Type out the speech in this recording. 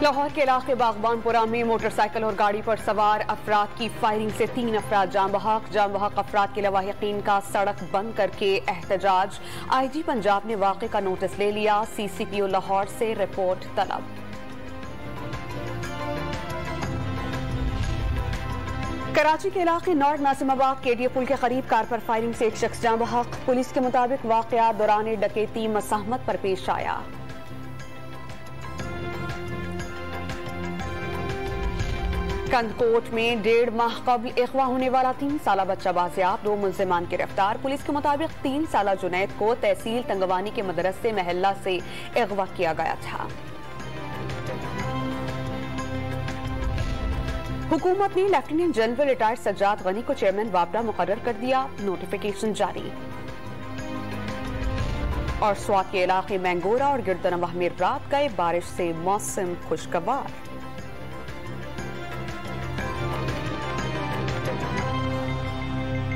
लाहौर के इलाके बागबानपुरा में मोटरसाइकिल और गाड़ी पर सवार अफराद की फायरिंग से 3 अफराद जान बहक अफराद के लवाहिकीन का सड़क बंद करके एहतजाज। IG पंजाब ने वाक़े का नोटिस ले लिया। CCPO लाहौर से रिपोर्ट तलब। कराची के इलाके नॉर्थ नासिमाबाद KDA पुल के करीब कार पर फायरिंग से एक शख्स जान बहक। पुलिस के मुताबिक वाक़या दौरान डकैती मसाहमत पर पेश आया। कंदकोट में 1.5 माह कबल अगवा होने वाला 3 साला बच्चा बाजियाब, 2 मुल्जिमान गिरफ्तार। पुलिस के मुताबिक 3 साला जुनैद को तहसील तंगवानी के मदरसे महल्ला से अगवा किया गया था। हुकूमत ने lieutenant general retired Sajjad Ghani को चेयरमैन वापडा मुकर्रर कर दिया, नोटिफिकेशन जारी। और स्वात के इलाके मैंगोरा और गिरदनवाह में रात गए, बारिश से मौसम खुशगवार।